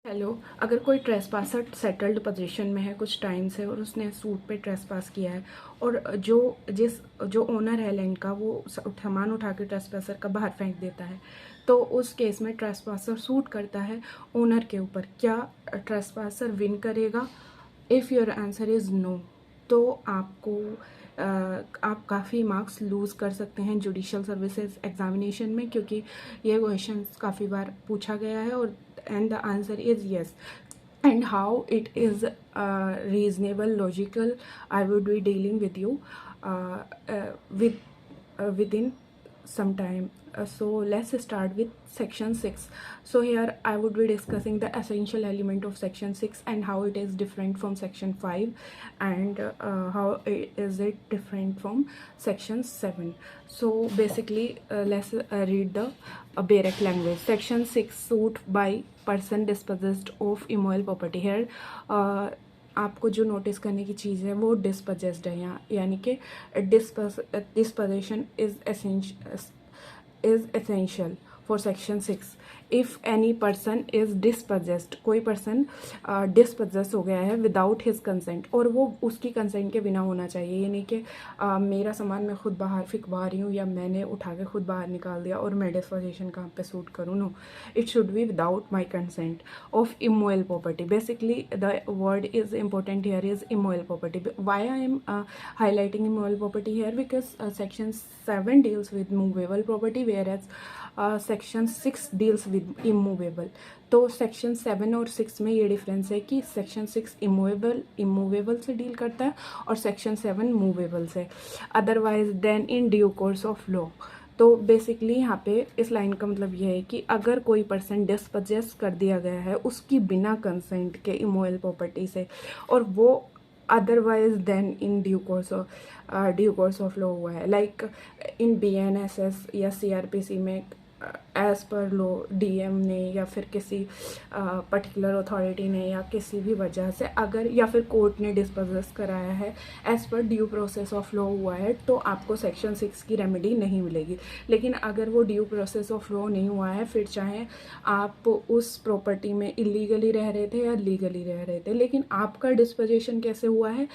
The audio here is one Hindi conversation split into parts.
हेलो। अगर कोई ट्रेसपासर सेटल्ड पोजीशन में है कुछ टाइम से और उसने सूट पे ट्रेसपास किया है और जो ओनर है लैंड का वो सामान उठा के ट्रेसपासर का बाहर फेंक देता है, तो उस केस में ट्रेसपासर सूट करता है ओनर के ऊपर। क्या ट्रेसपासर विन करेगा? If your answer is no, तो आप काफ़ी मार्क्स लूज़ कर सकते हैं जुडिशल सर्विसेज एग्जामिनेशन में, क्योंकि ये क्वेश्चन काफ़ी बार पूछा गया है। और and the answer is yes. And how it is reasonable, logical, I would be dealing with you uh, within some time. So let's start with section 6. So here I would be discussing the essential element of section 6 and how it is different from section 5, and how is it different from section 7. So basically let's read the Barak language. Section 6, suit by person dispossessed of immoral property. Here आपको जो नोटिस करने की चीज़ है वो डिस्पोजेस्ड है यहाँ, यानी कि disposition is essential for section 6. If any person is dispossessed, कोई पर्सन डिस्पोजेस हो गया है विदाउट हिज कंसेंट, और वो उसकी कंसेंट के बिना होना चाहिए। यानी कि मेरा सामान मैं खुद बाहर फेंकवा रही हूँ या मैंने उठा के खुद बाहर निकाल दिया और मैं डिस्पोजेशन कहाँ पे सूट करूँ? No, it should be without my consent of immovable property. Basically the word is important here is immoral property. Why I am highlighting immoral property here? Because section 7 deals with movable property, whereas section 6 deals with immovable. तो सेक्शन 7 और 6 में ये डिफरेंस है कि सेक्शन 6 इमूवेबल से डील करता है और सेक्शन 7 मूवेबल से। Otherwise then in due course of law. तो बेसिकली यहाँ पे इस लाइन का मतलब यह है कि अगर कोई पर्सन डिस्पोजेस कर दिया गया है उसकी बिना कंसेंट के इमोरल प्रॉपर्टी से, और वो otherwise then in due course of law हुआ है, लाइक इन BNSS या CRPC में एज़ पर लॉ DM ने या फिर किसी पर्टिकुलर अथॉरिटी ने या किसी भी वजह से अगर या फिर कोर्ट ने डिस्पोजेस कराया है as per due process of law हुआ है, तो आपको सेक्शन 6 की रेमेडी नहीं मिलेगी। लेकिन अगर वो ड्यू प्रोसेस ऑफ लॉ नहीं हुआ है, फिर चाहे आप उस प्रॉपर्टी में इलीगली रह रहे थे या लीगली रह रहे थे, लेकिन आपका डिस्पोजेशन कैसे हुआ है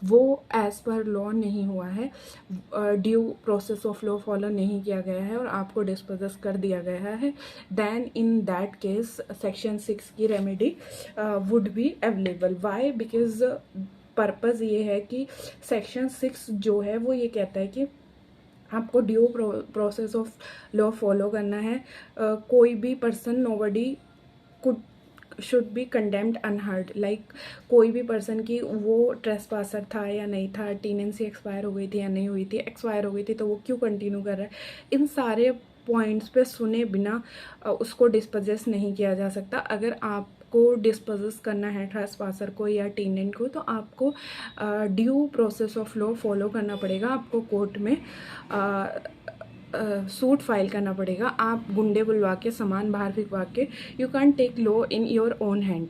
वो एज़ पर लॉ नहीं हुआ है, due process of law follow नहीं किया गया है और आपको डिस्पोजेस कर दिया गया है, then in that case section 6 की remedy would be available. Why? Because purpose ये है कि सेक्शन 6 जो है वो ये कहता है कि आपको due process of law follow करना है. कोई भी person, nobody could should be condemned unheard. Like कोई भी पर्सन की वो ट्रेसपासर था या नहीं था, टीनेंसी एक्सपायर हो गई थी या नहीं हुई थी, एक्सपायर हो गई थी तो वो क्यों कंटिन्यू कर रहा है, इन सारे पॉइंट्स पे सुने बिना उसको डिस्पोजेस नहीं किया जा सकता. अगर आपको डिस्पोजेस करना है ट्रेसपासर को या टीनेंट को, तो आपको due process of law follow करना पड़ेगा. आपको कोर्ट में सूट फाइल करना पड़ेगा. आप गुंडे बुलवा के सामान बाहर फिकवा के you can take law in your own hand.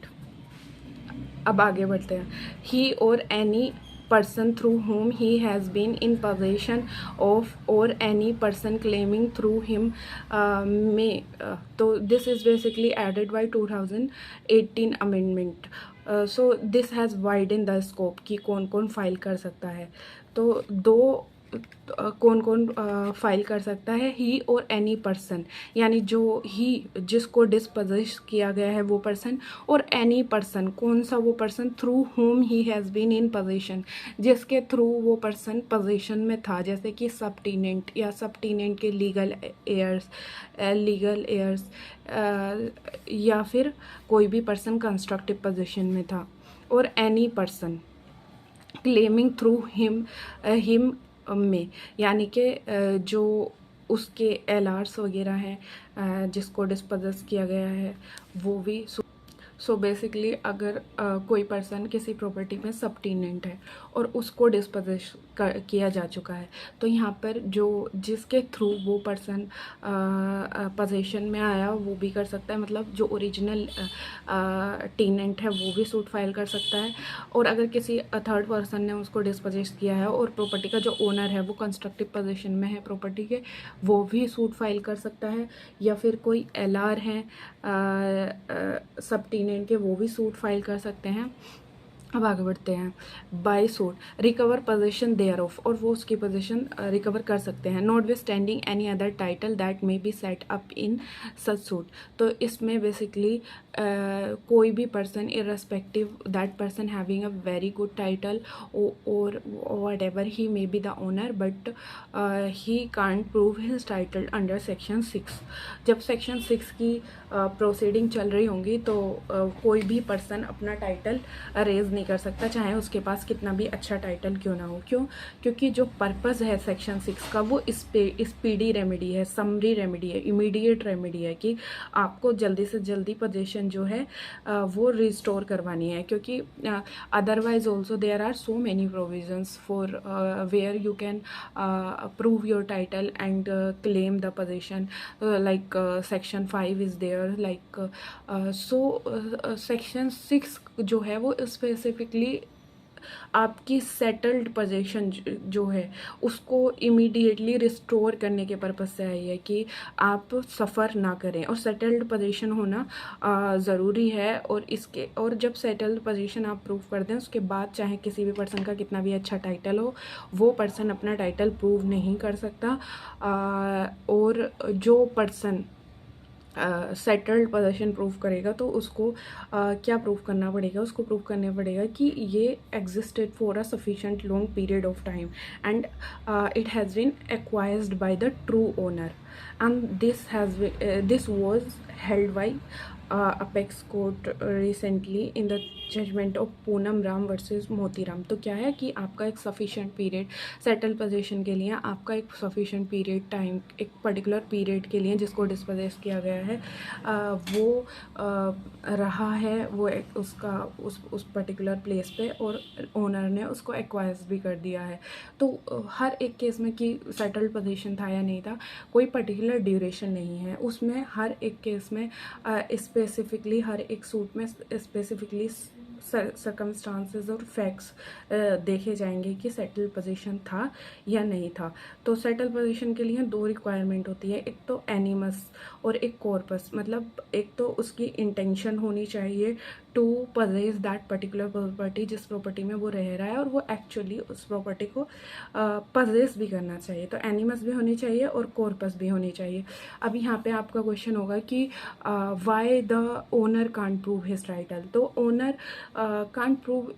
अब आगे बढ़ते हैं. ही और any person through whom he has been in possession of or any person claiming through him may. So this is basically added by 2018 amendment. So this has widened the scope कि कौन कौन फाइल कर सकता है. तो कौन कौन फाइल कर सकता है? ही और एनी पर्सन, यानी जो ही जिसको डिस्पोजेस किया गया है वो पर्सन, और एनी पर्सन, कौन सा वो person? Through whom he has been in position, जिसके थ्रू वो पर्सन पोजीशन में था, जैसे कि सब टीनेंट या सब टीनेंट के लीगल एयर्स या फिर कोई भी पर्सन कंस्ट्रक्टिव पोजीशन में था. और any person claiming through him में, यानी कि जो उसके LRs वगैरह हैं जिसको डिस्पोजेस किया गया है वो भी. सो बेसिकली अगर कोई पर्सन किसी प्रॉपर्टी में सब टीनेंट है और उसको डिस्पोजेस किया जा चुका है, तो यहाँ पर जो जिसके थ्रू वो पर्सन पोजीशन में आया वो भी कर सकता है, मतलब जो ओरिजिनल टीनेंट है वो भी सूट फाइल कर सकता है. और अगर किसी थर्ड पर्सन ने उसको डिस्पोजेस किया है और प्रॉपर्टी का जो ओनर है वो कंस्ट्रक्टिव पोजीशन में है प्रॉपर्टी के, वो भी सूट फाइल कर सकता है. या फिर कोई LR है सब टीनेंट ओपिनियन के वो भी सूट फाइल कर सकते हैं। अब आगे बढ़ते हैं। By suit recover position thereof, और वो उसकी पोजीशन रिकवर कर सकते हैं। Notwithstanding any other title that may be set up in such suit. तो इसमें बेसिकली कोई भी person irrespective that person having a very good title और whatever he may be the owner but he can't prove his title under section 6। जब सेक्शन 6 की प्रोसीडिंग चल रही होंगी तो कोई भी पर्सन अपना टाइटल रेज नहीं कर सकता, चाहे उसके पास कितना भी अच्छा टाइटल क्यों ना हो। क्यों? क्योंकि जो पर्पस है सेक्शन 6 का वो स्पीडी रेमेडी है, समरी रेमेडी है, इमीडिएट रेमेडी है कि आपको जल्दी से जल्दी पोजीशन जो है वो रिस्टोर करवानी है। क्योंकि otherwise also there are so many provisions for where you can prove your title and claim the possession, like section 5 is there, like section 6 जो है वो स्पेसिफिकली आपकी सेटल्ड पोजीशन जो है उसको इमीडिएटली रिस्टोर करने के पर्पज से आई है कि आप सफ़र ना करें। और सेटल्ड पोजीशन होना ज़रूरी है। और जब सेटल्ड पोजीशन आप प्रूव कर दें उसके बाद चाहे किसी भी पर्सन का कितना भी अच्छा टाइटल हो, वो पर्सन अपना टाइटल प्रूव नहीं कर सकता। और जो पर्सन सेटल्ड पोजीशन प्रूव करेगा तो उसको क्या प्रूव करना पड़ेगा? उसको प्रूव करना पड़ेगा कि ये existed for a sufficient long period of time and it has been acquired by the true owner and this was held by apex court recently in the judgment of Poonam Ram versus Motiram. तो क्या है कि आपका एक सफिशिएंट पीरियड सेटल पोजीशन के लिए, आपका एक सफिशिएंट पीरियड टाइम, एक पर्टिकुलर पीरियड के लिए जिसको डिस्पोजेस किया गया है वो रहा है, वो उसका उस पर्टिकुलर प्लेस पे और ओनर ने उसको एक्वायर्स भी कर दिया है। तो हर एक केस में कि सेटल्ड पोजीशन था या नहीं था, कोई पर्टिकुलर ड्यूरेशन नहीं है उसमें। हर एक केस में स्पेसिफिकली हर एक सूट में स्पेसिफिकली सर्कमस्टांसेस और फैक्ट्स देखे जाएंगे कि सेटल पोजीशन था या नहीं था। तो सेटल पोजीशन के लिए दो रिक्वायरमेंट होती है, एक तो एनिमस और एक कॉर्पस। मतलब एक तो उसकी इंटेंशन होनी चाहिए to possess that particular property, जिस प्रॉपर्टी में वो रह रहा है, और वो एक्चुअली उस प्रॉपर्टी को पजेस भी करना चाहिए। तो एनिमस भी होनी चाहिए और कॉर्पस भी होनी चाहिए। अब यहाँ पे आपका क्वेश्चन होगा कि why the owner can't prove his title. तो owner can't prove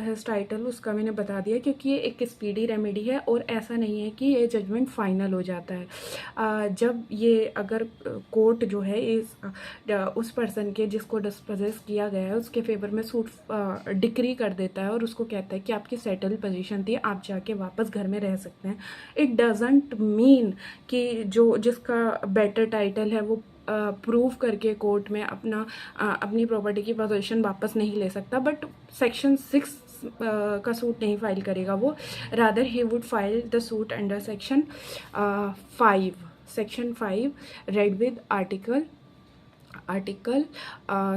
his title, उसका मैंने बता दिया क्योंकि ये एक स्पीडी रेमेडी है और ऐसा नहीं है कि ये जजमेंट फाइनल हो जाता है। जब ये अगर कोर्ट जो है उस पर्सन के जिसको डिस्पोजेस किया गया है उसके फेवर में सूट डिक्री कर देता है और उसको कहता है कि आपकी सेटल पोजीशन थी, आप जाके वापस घर में रह सकते हैं, इट डजंट मीन कि जिसका बेटर टाइटल है वो प्रूव करके कोर्ट में अपनी प्रॉपर्टी की पोजीशन वापस नहीं ले सकता। बट सेक्शन 6 का सूट नहीं फाइल करेगा वो, rather he would file the suit under section 5 read with article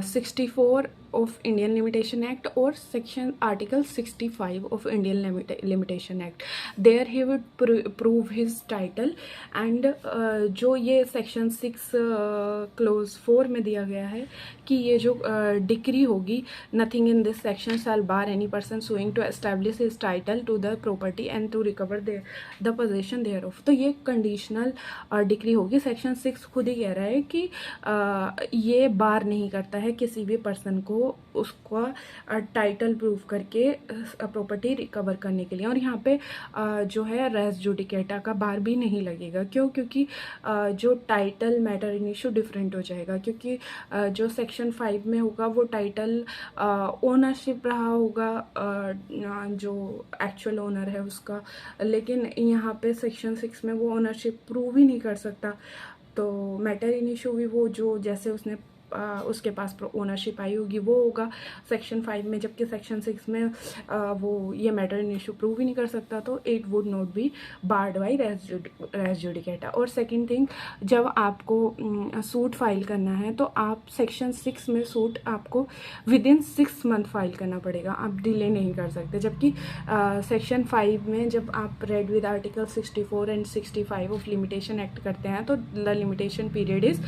64 of Indian Limitation Act or section article 65 of Indian Limitation Act. There he would prove his title and जो ये section 6 clause 4 में दिया गया है कि ये जो डिक्री होगी, nothing in this section shall bar any person suing to establish his title to the property and to recover the possession thereof। तो ये conditional डिक्री होगी। सेक्शन 6 खुद ही कह रहा है कि ये बार नहीं करता है किसी भी पर्सन को उसका टाइटल प्रूव करके प्रॉपर्टी रिकवर करने के लिए। और यहाँ पे जो है रेस जुडिकेटा का बार भी नहीं लगेगा। क्यों? क्योंकि जो title matter in issue different हो जाएगा, क्योंकि जो सेक्शन 5 में होगा वो टाइटल ओनरशिप रहा होगा जो एक्चुअल ओनर है उसका, लेकिन यहाँ पे सेक्शन 6 में वो ओनरशिप प्रूव ही नहीं कर सकता। तो मैटर इन इशू भी वो जो जैसे उसके पास ओनरशिप आई होगी वो होगा सेक्शन 5 में, जबकि सेक्शन 6 में वो ये मैटर इन इशू प्रूव ही नहीं कर सकता। तो it would not be barred by res judicata. और सेकंड थिंग, जब आपको सूट फाइल करना है तो आप सेक्शन 6 में सूट आपको विद इन 6 मंथ फाइल करना पड़ेगा, आप डिले नहीं कर सकते। जबकि सेक्शन 5 में जब आप read with article 64 and 65 of limitation act करते हैं तो the limitation period is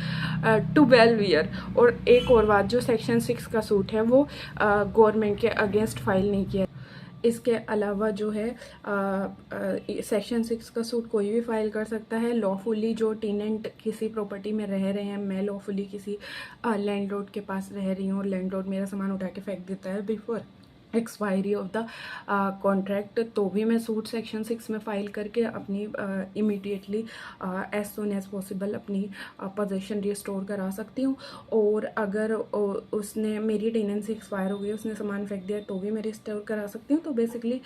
12 year और एक और बात, जो सेक्शन 6 का सूट है वो गवर्नमेंट के अगेंस्ट फाइल नहीं किया। इसके अलावा जो है सेक्शन 6 का सूट कोई भी फाइल कर सकता है। लॉफुली जो टेनेंट किसी प्रॉपर्टी में रह रहे हैं, मैं लॉफुली किसी लैंडलॉर्ड के पास रह रही हूँ और लैंडलॉर्ड मेरा सामान उठा के फेंक देता है before expiry of the contract, तो भी मैं सूट सेक्शन 6 में फ़ाइल करके अपनी immediately as soon as possible अपनी पोजीशन रिस्टोर करा सकती हूँ। और अगर उसने मेरी टेनेंसी एक्सपायर हो गई, उसने सामान फेंक दिया, तो भी मैं रिस्टोर करा सकती हूँ। तो बेसिकली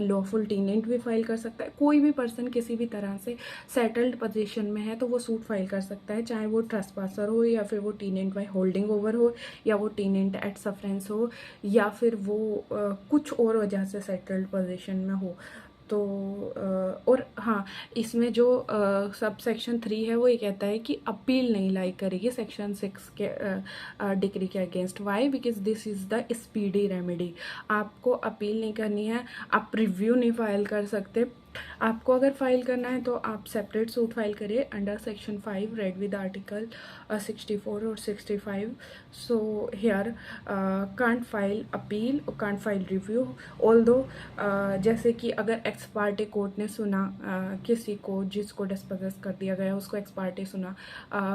लॉफुल टेनेंट भी फाइल कर सकता है। कोई भी पर्सन किसी भी तरह से सेटल्ड पोजीशन में है तो वो सूट फाइल कर सकता है, चाहे वो ट्रेसपासर हो या फिर वो टेनेंट बाय होल्डिंग ओवर हो या वो टेनेंट एट सफरेंस हो या फिर वो कुछ और वजह से सेटल्ड पोजीशन में हो। तो और हाँ, इसमें जो सब सेक्शन 3 है वो ये कहता है कि अपील नहीं लाई करेगी सेक्शन 6 के डिक्री के against. Why? Because this is the speedy remedy. आपको अपील नहीं करनी है, आप रिव्यू नहीं फाइल कर सकते। आपको अगर फाइल करना है तो आप सेपरेट सूट फाइल करिए under section 5 read with article 64 और 65। So here can't file appeal और कांट फाइल रिव्यू। ऑल्दो जैसे कि अगर एक्स पार्टी कोर्ट ने सुना किसी को जिसको डिस्पोजेस कर दिया गया, उसको एक्स पार्टी सुना,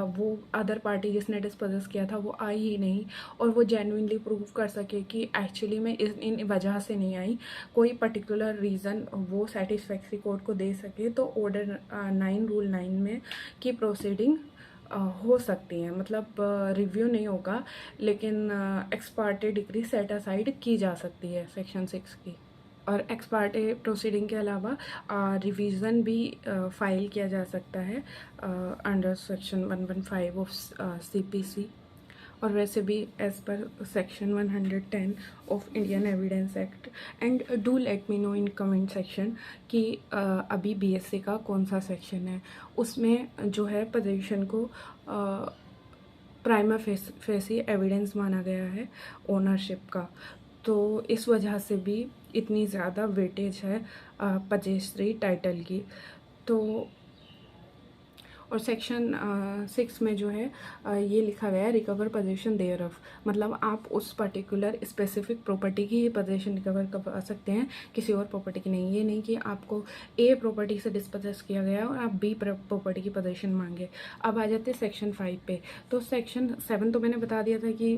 वो अदर पार्टी जिसने डिस्पोजेस किया था वो आई ही नहीं और वो जेन्युइनली प्रूव कर सके कि एक्चुअली में इन वजह से नहीं आई, कोई पर्टिकुलर रीज़न वो सेटिस्फैक्ट्री कोर्ट को दे सके, तो ऑर्डर 9 रूल 9 में की प्रोसीडिंग हो सकती हैं। मतलब रिव्यू नहीं होगा लेकिन x party degree set aside की जा सकती है सेक्शन 6 की। और एक्स पार्टी प्रोसीडिंग के अलावा रिवीजन भी फाइल किया जा सकता है अंडर सेक्शन 115 ऑफ CPC। और वैसे भी as per section 110 of Indian evidence act. And do let me know in comment section कि अभी BSc का कौन सा सेक्शन है। उसमें जो है पोजीशन को प्राइमा फेसी एविडेंस माना गया है ओनरशिप का, तो इस वजह से भी इतनी ज़्यादा वेटेज है पजेस्ट्री टाइटल की। तो और सेक्शन 6 में जो है ये लिखा गया है रिकवर पोजीशन देयर ऑफ, मतलब आप उस पर्टिकुलर स्पेसिफिक प्रॉपर्टी की पोजीशन रिकवर कर सकते हैं, किसी और प्रॉपर्टी की नहीं। ये नहीं कि आपको A प्रॉपर्टी से डिस्पोजेस किया गया और आप B प्रॉपर्टी की पोजीशन मांगे। अब आ जाते हैं सेक्शन 5 पे। तो सेक्शन 7 तो मैंने बता दिया था कि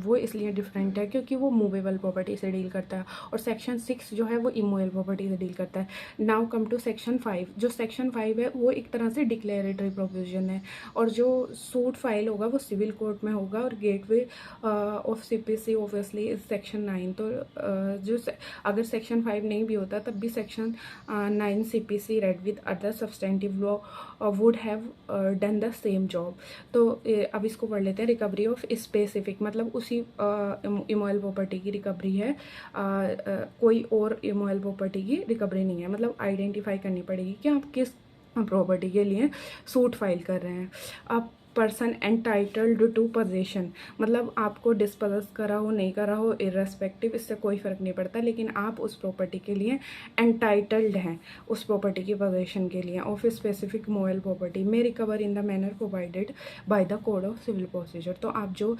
वो इसलिए डिफरेंट है क्योंकि वो मूवेबल प्रॉपर्टी से डील करता है और सेक्शन 6 जो है वो इमूवेबल प्रॉपर्टी से डील करता है। Now come to section 5। जो सेक्शन 5 है वो एक तरह से डिक्लेरेटरी प्रोविजन है और जो सूट फाइल होगा वो सिविल कोर्ट में होगा और gateway of CPC obviously is section 9। तो जो अगर सेक्शन 5 नहीं भी होता तब भी section 9 CPC read with other substantive law would have done the same job. तो अब इसको पढ़ लेते हैं। रिकवरी ऑफ स्पेसिफिक, मतलब उसी इमोयल प्रॉपर्टी की रिकवरी है, कोई और इमोयल प्रॉपर्टी की रिकवरी नहीं है। मतलब आइडेंटिफाई करनी पड़ेगी कि आप किस प्रॉपर्टी के लिए सूट फाइल कर रहे हैं। अब पर्सन एंटाइटल्ड टू पोजीशन, मतलब आपको डिस्पोजेस करा हो नहीं करा हो इर्रेस्पेक्टिव, इससे कोई फ़र्क नहीं पड़ता, लेकिन आप उस प्रॉपर्टी के लिए एंटाइटल्ड हैं, उस प्रॉपर्टी की पोजीशन के लिए ऑफ स्पेसिफिक मूवेबल प्रॉपर्टी में recover in the manner provided by the code of civil procedure. तो आप जो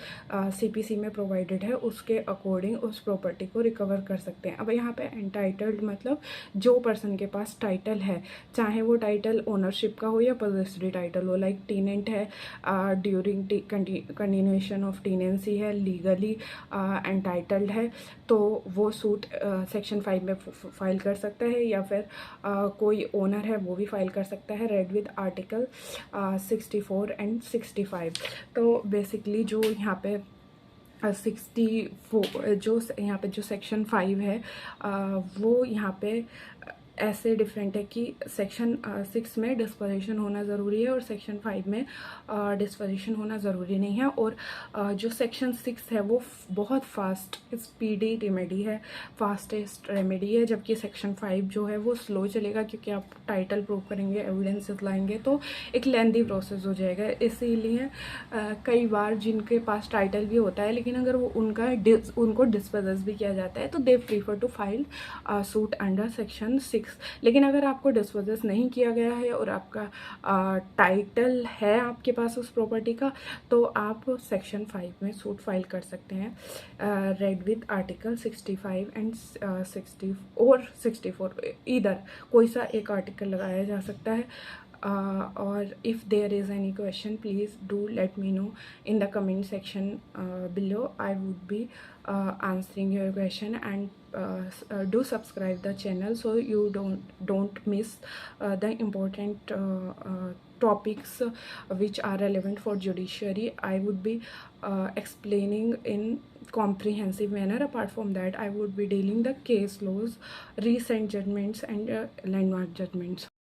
CPC में प्रोवाइडेड है उसके अकॉर्डिंग उस प्रॉपर्टी को रिकवर कर सकते हैं। अब यहाँ पे एंटाइटल्ड मतलब जो पर्सन के पास टाइटल है, चाहे वो टाइटल ओनरशिप का हो या पोजेसरी टाइटल हो, लाइक टेनेंट है, ड्यूरिंग कंटिन्यूएशन ऑफ टेनेंसी है, लीगली एंटाइटल्ड है, तो वो सूट सेक्शन 5 में फाइल कर सकता है, या फिर कोई ओनर है वो भी फाइल कर सकता है रेड विद आर्टिकल 64 एंड 65। तो बेसिकली जो यहाँ पे 64 जो यहाँ पे जो सेक्शन 5 है वो यहाँ पे ऐसे डिफरेंट है कि सेक्शन 6 में डिस्पोजिशन होना ज़रूरी है और सेक्शन 5 में डिस्पोजिशन होना ज़रूरी नहीं है। और जो सेक्शन 6 है वो बहुत फास्ट स्पीडी रेमेडी है, फास्टेस्ट रेमेडी है, जबकि सेक्शन 5 जो है वो स्लो चलेगा क्योंकि आप टाइटल प्रूव करेंगे, एविडेंसेस लाएंगे, तो एक लेंदी प्रोसेस हो जाएगा। इसीलिए कई बार जिनके पास टाइटल भी होता है लेकिन अगर वो उनको डिस्पोजेस भी किया जाता है तो they prefer to file suit under section 6 6। लेकिन अगर आपको डिस्पोजेस नहीं किया गया है और आपका टाइटल है आपके पास उस प्रॉपर्टी का, तो आप सेक्शन 5 में सूट फाइल कर सकते हैं, रेड विथ आर्टिकल 65 एंड 60 और 64, इधर कोई सा एक आर्टिकल लगाया जा सकता है। और if there is any question, please do let me know in the comment section below. I would be answering your question, and do subscribe the channel so you don't miss the important topics which are relevant for judiciary. I would be explaining in comprehensive manner. Apart from that, I would be dealing the case laws, recent judgments, and landmark judgments.